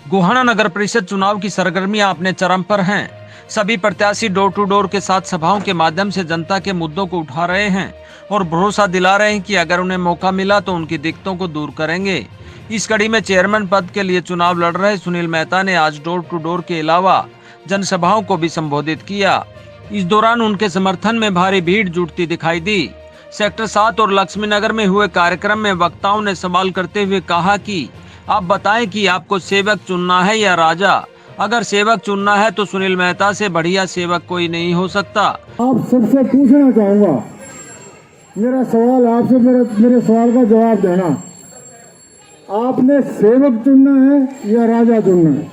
गोहाना नगर परिषद चुनाव की सरगर्मियां अपने चरम पर हैं। सभी प्रत्याशी डोर टू डोर के साथ सभाओं के माध्यम से जनता के मुद्दों को उठा रहे हैं और भरोसा दिला रहे हैं कि अगर उन्हें मौका मिला तो उनकी दिक्कतों को दूर करेंगे। इस कड़ी में चेयरमैन पद के लिए चुनाव लड़ रहे सुनील मेहता ने आज डोर टू डोर के अलावा जनसभाओं को भी संबोधित किया। इस दौरान उनके समर्थन में भारी भीड़ जुटती दिखाई दी। सेक्टर 7 और लक्ष्मी नगर में हुए कार्यक्रम में वक्ताओं ने सवाल करते हुए कहा कि आप बताएं कि आपको सेवक चुनना है या राजा। अगर सेवक चुनना है तो सुनील मेहता से बढ़िया सेवक कोई नहीं हो सकता। आप सबसे पूछना चाहूंगा, मेरा सवाल आपसे, मेरे सवाल का जवाब देना। आपने सेवक चुनना है या राजा चुनना है?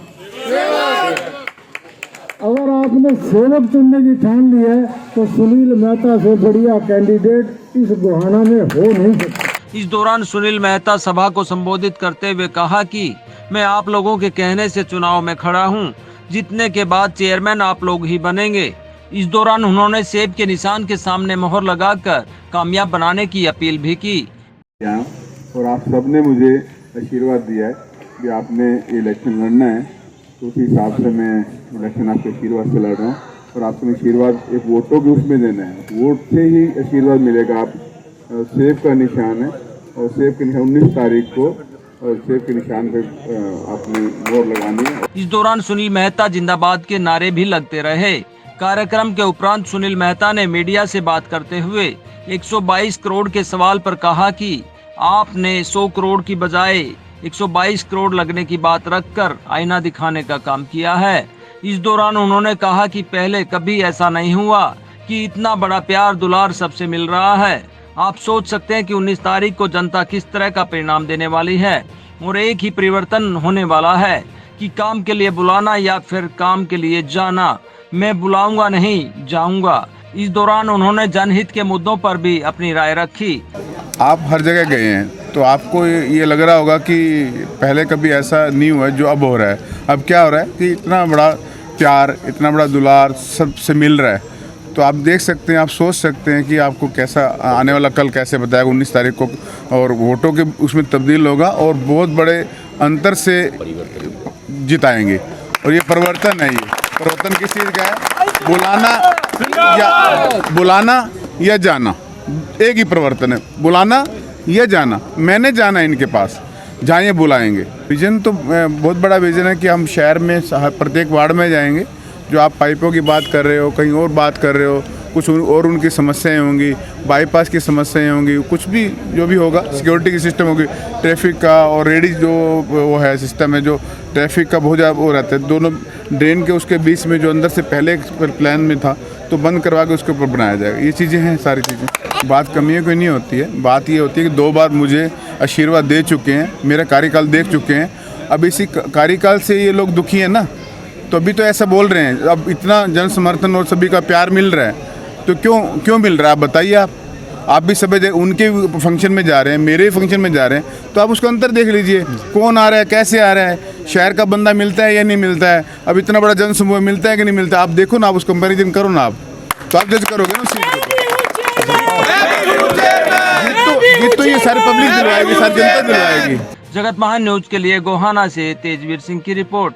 अगर आपने सेवक चुनने की ठान ली है तो सुनील मेहता से बढ़िया कैंडिडेट इस गोहाना में हो नहीं सकता। इस दौरान सुनील मेहता सभा को संबोधित करते हुए कहा कि मैं आप लोगों के कहने से चुनाव में खड़ा हूं, जीतने के बाद चेयरमैन आप लोग ही बनेंगे। इस दौरान उन्होंने सेब के निशान के सामने मोहर लगाकर कामयाब बनाने की अपील भी की। और आप सबने मुझे आशीर्वाद दिया है कि आपने इलेक्शन लड़ना है, तो उसी हिसाब से मैं इलेक्शन आपके आशीर्वाद से लड़ रहा हूँ। और आपको आशीर्वाद एक वोटों के उसमें देना है, वोट से ही आशीर्वाद मिलेगा। आप सेब का निशान है और सेब के निशान 19 तारीख को और सेब के निशान पे आपने मोहर लगानी है। इस दौरान सुनील मेहता जिंदाबाद के नारे भी लगते रहे। कार्यक्रम के उपरांत सुनील मेहता ने मीडिया से बात करते हुए 122 करोड़ के सवाल पर कहा कि आपने 100 करोड़ की बजाय 122 करोड़ लगने की बात रखकर आईना दिखाने का काम किया है। इस दौरान उन्होंने कहा कि पहले कभी ऐसा नहीं हुआ कि इतना बड़ा प्यार दुलार सबसे मिल रहा है। आप सोच सकते हैं कि 19 तारीख को जनता किस तरह का परिणाम देने वाली है और एक ही परिवर्तन होने वाला है कि काम के लिए बुलाना या फिर काम के लिए जाना। मैं बुलाऊंगा नहीं, जाऊंगा। इस दौरान उन्होंने जनहित के मुद्दों पर भी अपनी राय रखी। आप हर जगह गए हैं तो आपको ये लग रहा होगा कि पहले कभी ऐसा नहीं हुआ जो अब हो रहा है। अब क्या हो रहा है कि इतना बड़ा प्यार, इतना बड़ा दुलार सबसे मिल रहा है। तो आप देख सकते हैं, आप सोच सकते हैं कि आपको कैसा आने वाला कल कैसे बताएगा 19 तारीख को, और वोटों के उसमें तब्दील होगा और बहुत बड़े अंतर से जिताएंगे। और ये परिवर्तन है, ये परिवर्तन किस चीज़ का है? बुलाना या जाना, एक ही परिवर्तन है, बुलाना या जाना। मैंने जाना है इनके पास, जहाँ ये बुलाएंगे। विजन तो बहुत बड़ा विजन है कि हम शहर में प्रत्येक वार्ड में जाएंगे। जो आप पाइपों की बात कर रहे हो, कहीं और बात कर रहे हो, कुछ और उनकी समस्याएं होंगी, बाईपास की समस्याएं होंगी, कुछ भी जो भी होगा, सिक्योरिटी की सिस्टम होगी, ट्रैफिक का और रेडी जो वो है सिस्टम है, जो ट्रैफिक का बहुत ज़्यादा वो रहता है, दोनों ड्रेन के उसके बीच में जो अंदर से पहले प्लान में था तो बंद करवा के उसके ऊपर बनाया जाएगा। ये चीज़ें हैं, सारी चीज़ें। बात कमियों की नहीं होती है, बात ये होती है कि 2 बार मुझे आशीर्वाद दे चुके हैं, मेरा कार्यकाल देख चुके हैं। अब इसी कार्यकाल से ये लोग दुखी हैं ना, तो अभी तो ऐसा बोल रहे हैं। अब इतना जन समर्थन और सभी का प्यार मिल रहा है तो क्यों मिल रहा है? आप बताइए। आप भी सभी उनके फंक्शन में जा रहे हैं, मेरे फंक्शन में जा रहे हैं, तो आप उसका अंतर देख लीजिए। कौन आ रहा है, कैसे आ रहा है, शहर का बंदा मिलता है या नहीं मिलता है, अब इतना बड़ा जन समूह मिलता है कि नहीं मिलता है। आप देखो ना, आप उस कंपेरिजन करो ना, आप तो आप जज करोगे ना। जीत तो ये सारी पब्लिक दिलवाएगी, सारी जनता दिलवाएगी। जगत महान न्यूज के लिए गोहाना से तेजवीर सिंह की रिपोर्ट।